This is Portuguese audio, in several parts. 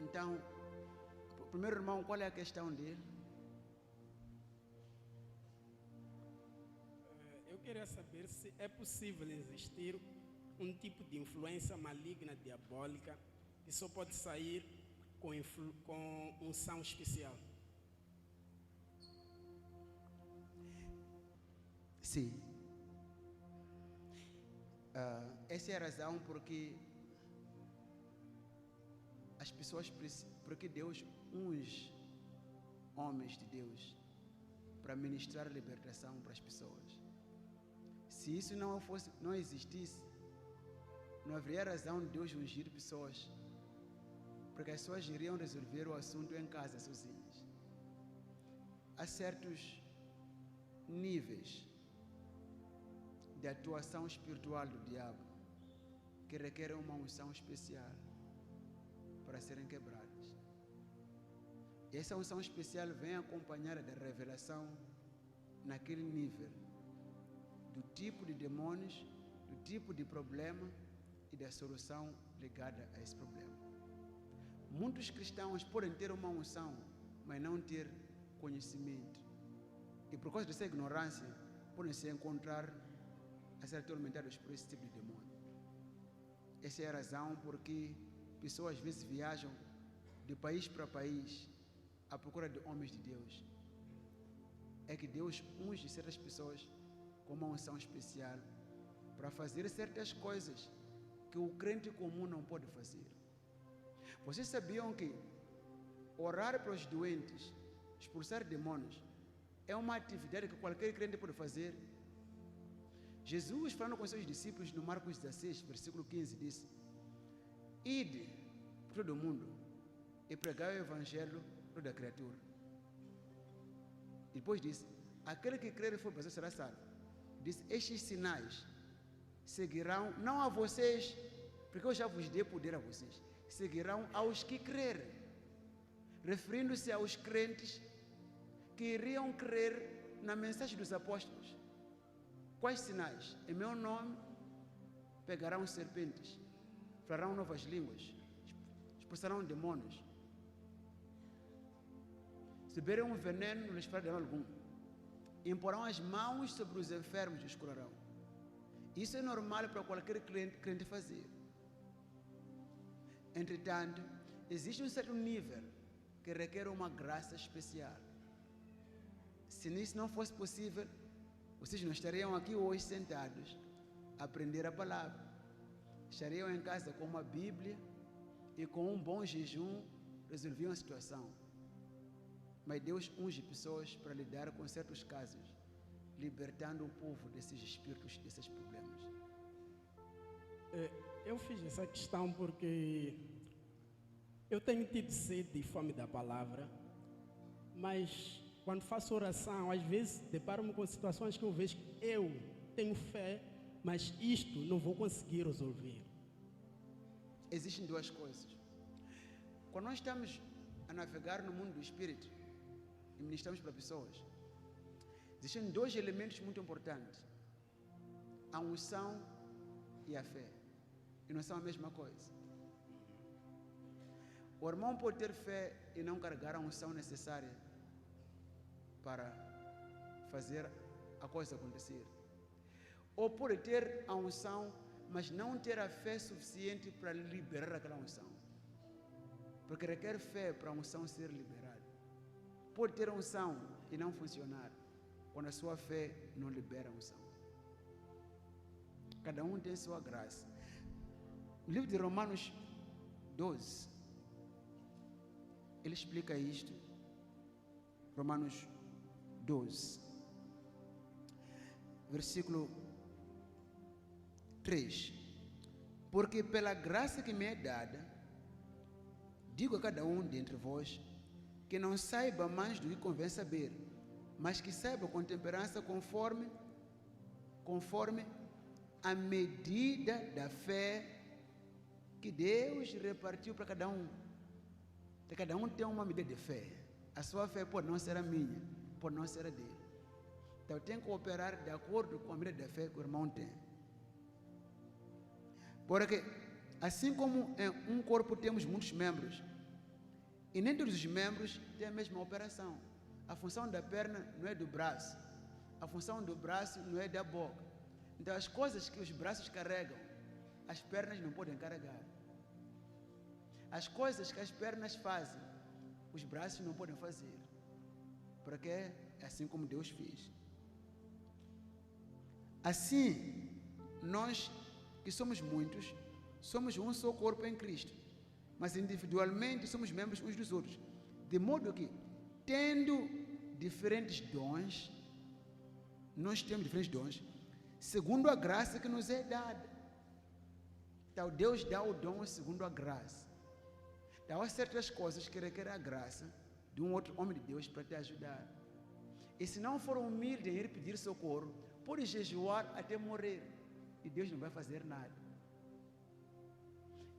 Então, o primeiro irmão, qual é a questão dele? Eu queria saber se é possível existir um tipo de influência maligna, diabólica, que só pode sair com unção especial. Sim. Essa é a razão porque as pessoas, porque Deus unge homens de Deus para ministrar libertação para as pessoas. Se isso não existisse, não haveria razão de Deus ungir pessoas, porque as pessoas iriam resolver o assunto em casa sozinhas. Há certos níveis de atuação espiritual do diabo que requerem uma unção especial para serem quebradas. E essa unção especial vem acompanhada da revelação naquele nível do tipo de demônios, do tipo de problema e da solução ligada a esse problema. Muitos cristãos podem ter uma unção, mas não ter conhecimento. E por causa dessa ignorância, podem se encontrar a ser atormentados por esse tipo de demônio. Essa é a razão porque pessoas às vezes viajam de país para país à procura de homens de Deus. É que Deus unge certas pessoas com uma unção especial para fazer certas coisas que o crente comum não pode fazer. Vocês sabiam que orar para os doentes, expulsar demônios, é uma atividade que qualquer crente pode fazer? Jesus, falando com seus discípulos no Marcos 16, versículo 15, disse: ide por todo o mundo e pregai o evangelho a toda criatura. E depois disse: aquele que crer e for batizado será salvo. Disse: estes sinais seguirão, não a vocês, porque eu já vos dei poder a vocês, seguirão aos que crerem, referindo-se aos crentes que iriam crer na mensagem dos apóstolos. Quais sinais? Em meu nome pegarão serpentes, falarão novas línguas, expulsarão demônios, se beberem um veneno, não lhes fará dano algum, imporão as mãos sobre os enfermos e os curarão. Isso é normal para qualquer crente fazer. Entretanto, existe um certo nível que requer uma graça especial. Se isso não fosse possível, vocês não estariam aqui hoje sentados a aprender a palavra. Estariam em casa com uma Bíblia e com um bom jejum resolviam a situação. Mas Deus unge pessoas para lidar com certos casos, libertando o povo desses espíritos, desses problemas. Eu fiz essa questão porque eu tenho tido sede e fome da palavra, mas quando faço oração, às vezes deparo-me com situações que eu vejo que eu tenho fé, mas isto não vou conseguir resolver. Existem duas coisas. Quando nós estamos a navegar no mundo do Espírito e ministramos para pessoas, existem dois elementos muito importantes: a unção e a fé. E não são a mesma coisa. O irmão pode ter fé e não carregar a unção necessária para fazer a coisa acontecer. Ou pode ter a unção, mas não ter a fé suficiente para liberar aquela unção. Porque requer fé para a unção ser liberada. Pode ter a unção e não funcionar quando a sua fé não libera a unção. Cada um tem sua graça. O livro de Romanos 12, ele explica isto. Romanos 12, versículo 3. Porque pela graça que me é dada, digo a cada um de entre vós, que não saiba mais do que convém saber, mas que saiba com temperança conforme a medida da fé que Deus repartiu para cada um. Cada um tem uma medida de fé. A sua fé pode não ser a minha, pode não ser a dele. Então tem que operar de acordo com a medida da fé que o irmão tem. Porque assim como em um corpo temos muitos membros, E nem todos os membros têm a mesma operação. A função da perna não é do braço. A função do braço não é da boca. Então, as coisas que os braços carregam, as pernas não podem carregar. As coisas que as pernas fazem, os braços não podem fazer. Porque é assim como Deus fez. Assim, nós que somos muitos, somos um só corpo em Cristo, mas individualmente somos membros uns dos outros. De modo que, tendo diferentes dons, nós temos diferentes dons, segundo a graça que nos é dada. Então, Deus dá o dom segundo a graça. Então, há certas coisas que requerem a graça de um outro homem de Deus para te ajudar. E se não for humilde em ir pedir socorro, pode jejuar até morrer. E Deus não vai fazer nada.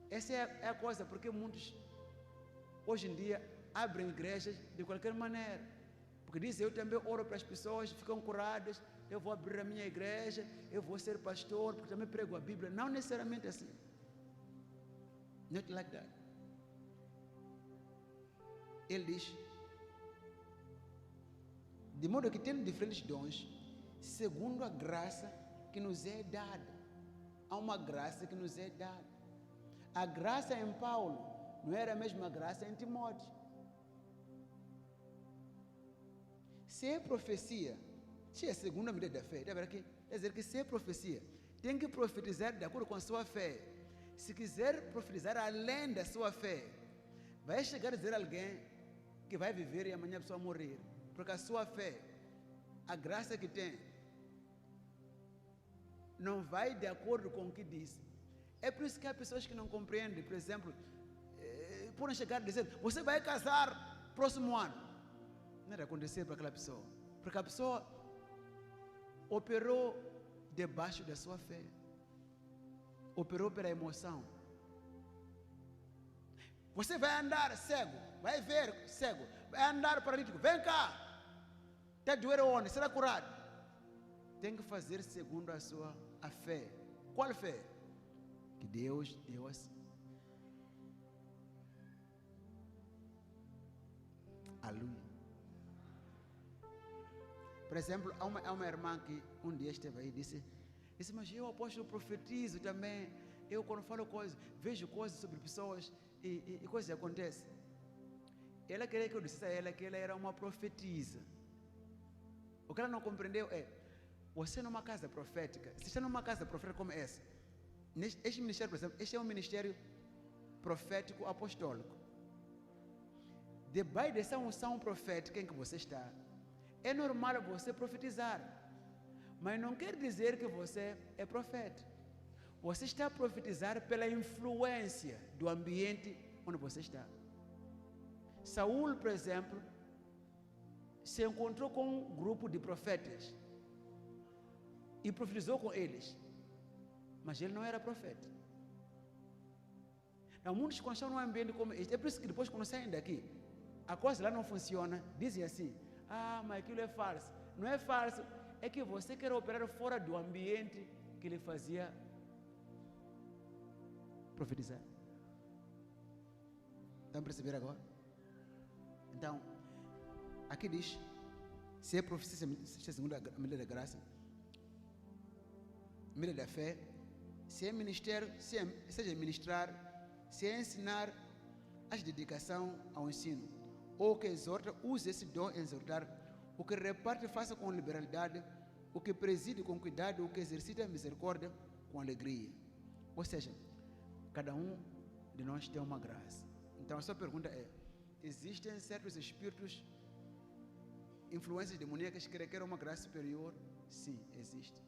Essa é a coisa, porque muitos, hoje em dia, abrem igrejas de qualquer maneira. Porque dizem, eu também oro para as pessoas, ficam curadas, eu vou abrir a minha igreja, eu vou ser pastor, porque também prego a Bíblia. Não necessariamente assim. Not like that. Ele diz, de modo que tendo diferentes dons, segundo a graça que nos é dada. Há uma graça que nos é dada. A graça em Paulo não era a mesma graça em Timóteo. Se é profecia, se é segundo a medida da fé, quer dizer que se é profecia, tem que profetizar de acordo com a sua fé. Se quiser profetizar além da sua fé, vai chegar a dizer a alguém que vai viver e amanhã a pessoa morrer. Porque a sua fé, a graça que tem, não vai de acordo com o que diz. É por isso que há pessoas que não compreendem. Por exemplo, podem chegar a dizer, você vai casar próximo ano. Não era acontecer para aquela pessoa. Porque a pessoa operou debaixo da sua fé. Operou pela emoção. Você vai andar cego, vai ver cego, vai andar paralítico, vem cá. Está doer onde? Será curado? Tem que fazer segundo a sua fé. Qual fé? Que Deus deu assim. Aleluia. Por exemplo, há uma irmã que um dia esteve aí e disse, mas eu apóstolo profetizo também. Eu quando falo coisas, vejo coisas sobre pessoas e coisas acontecem. Ela queria que eu dissesse a ela que ela era uma profetisa. O que ela não compreendeu é, você numa casa profética, se está numa casa profética como essa, este ministério, por exemplo, este é um ministério profético apostólico. Debaixo dessa unção profética em que você está, é normal você profetizar, mas não quer dizer que você é profeta. Você está a profetizar pela influência do ambiente onde você está. Saul, por exemplo, se encontrou com um grupo de profetas e profetizou com eles, mas ele não era profeta. Então, muitos quando estão num ambiente como este, é por isso que depois quando saem daqui, a coisa lá não funciona, dizem assim, mas aquilo é falso. Não é falso, é que você quer operar fora do ambiente que ele fazia profetizar. Estão a perceber agora? Então, aqui diz, se é profecia, se é segundo a medida da graça, medida da fé, se é ministério, seja ministrar, se é ensinar, a dedicação ao ensino, ou que exorta, use esse dom em exortar, o que reparte, faça com liberalidade, o que preside com cuidado, o que exercita a misericórdia com alegria. Ou seja, cada um de nós tem uma graça. Então a sua pergunta é, existem certos espíritos, influências demoníacas que requerem uma graça superior? Sim, existe.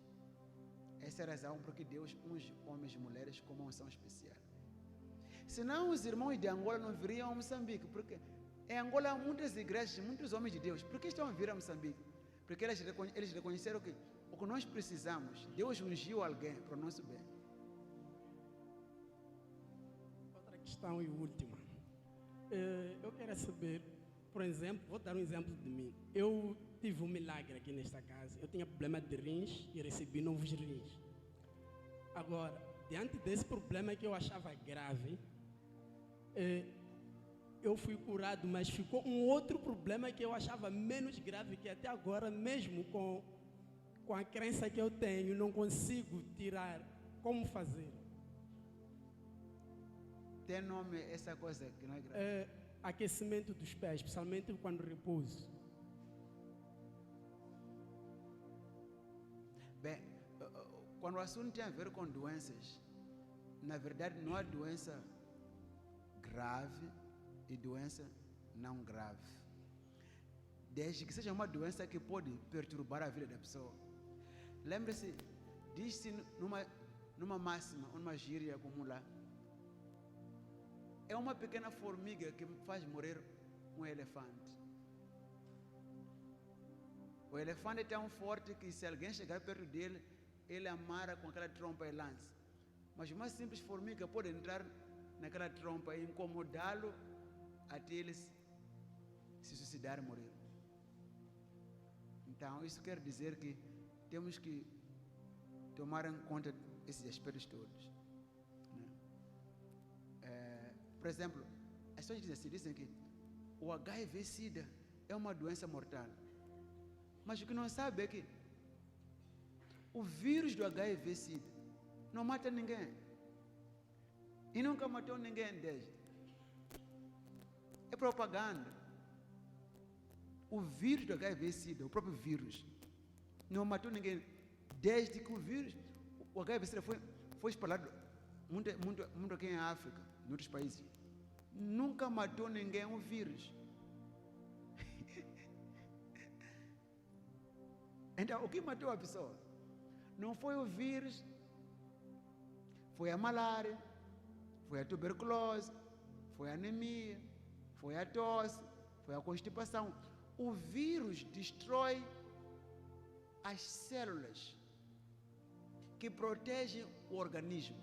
Essa é a razão por que Deus unge homens e mulheres com uma unção especial. Senão os irmãos de Angola não viriam a Moçambique, porque em Angola há muitas igrejas, muitos homens de Deus. Por que estão a vir a Moçambique? Porque eles reconheceram que o que nós precisamos, Deus ungiu alguém para o nosso bem. Outra questão e última. Eu quero saber, por exemplo, vou dar um exemplo de mim. Eu tive um milagre aqui nesta casa. Eu tinha problema de rins e recebi novos rins. Agora, diante desse problema que eu achava grave, eu fui curado, mas ficou um outro problema que eu achava menos grave, que até agora, mesmo com a crença que eu tenho, não consigo tirar. Como fazer? Tem nome essa coisa que não é grave? É, aquecimento dos pés, especialmente quando repouso. Bem, quando o assunto tem a ver com doenças, na verdade não há doença grave e doença não grave. Desde que seja uma doença que pode perturbar a vida da pessoa. Lembre-se, diz-se numa máxima, numa gíria comum lá, é uma pequena formiga que faz morrer um elefante. O elefante é tão forte que se alguém chegar perto dele, ele amarra com aquela trompa e lança. Mas uma simples formiga pode entrar naquela trompa e incomodá-lo até ele se suicidar e morrer. Então, isso quer dizer que temos que tomar em conta esses aspectos todos. Né? Por exemplo, as pessoas dizem que o HIV-Sida é uma doença mortal. Mas o que não sabe é que o vírus do HIV-Sida não mata ninguém. E nunca matou ninguém desde. É propaganda. O vírus do HIV-Sida, o próprio vírus, não matou ninguém desde que o HIV-Sida foi espalhado muito aqui em África, em outros países. Nunca matou ninguém o vírus. Então, o que matou a pessoa? Não foi o vírus, foi a malária, foi a tuberculose, foi a anemia, foi a tosse, foi a constipação. O vírus destrói as células que protegem o organismo.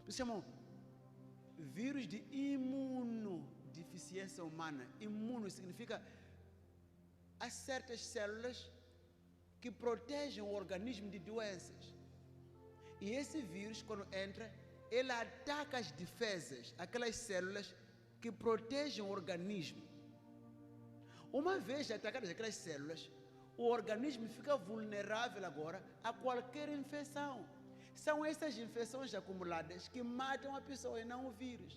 Eles chamam vírus de imunodeficiência humana. Imuno significa há certas células que protegem o organismo de doenças. E esse vírus, quando entra, ele ataca as defesas, aquelas células que protegem o organismo. Uma vez atacadas aquelas células, o organismo fica vulnerável agora a qualquer infecção. São essas infecções acumuladas que matam a pessoa e não o vírus.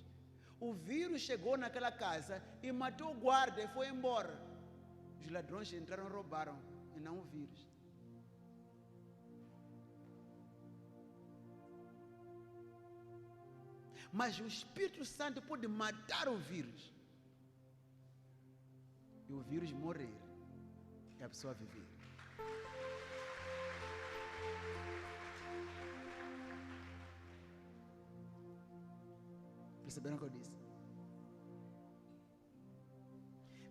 O vírus chegou naquela casa e matou o guarda e foi embora. Os ladrões entraram e roubaram, e não o vírus. Mas o Espírito Santo pode matar o vírus. E o vírus morrer. E a pessoa viver. Perceberam o que eu disse?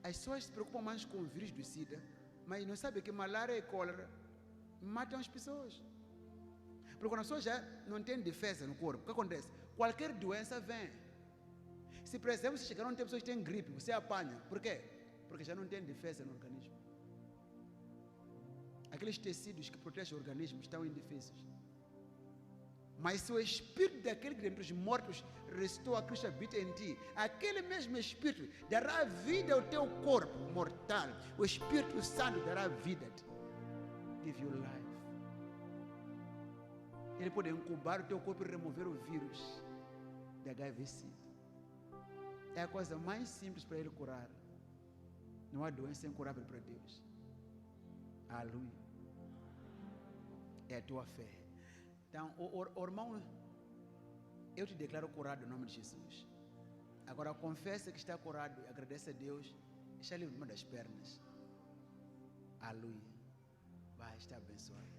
As pessoas se preocupam mais com o vírus do SIDA, mas não sabem que malária e cólera matam as pessoas. Porque quando a pessoa já não tem defesa no corpo, o que acontece? Qualquer doença vem. Se, por exemplo, se chegar um tempo pessoas que têm gripe, você apanha. Por quê? Porque já não tem defesa no organismo. Aqueles tecidos que protegem o organismo estão indefesos. Mas se o espírito daquele que dentre os mortos restou a Cristo habita em ti, aquele mesmo espírito dará vida ao teu corpo mortal. O Espírito Santo dará vida a ti. Give you life. Ele pode incubar o teu corpo e remover o vírus de HIV-Sida. É a coisa mais simples para ele curar. Não há doença incurável para Deus. Aleluia. É a tua fé. Então, irmão, eu te declaro curado em nome de Jesus. Agora, confessa que está curado e agradece a Deus. Está livre uma das pernas. Aleluia. Vai estar abençoado.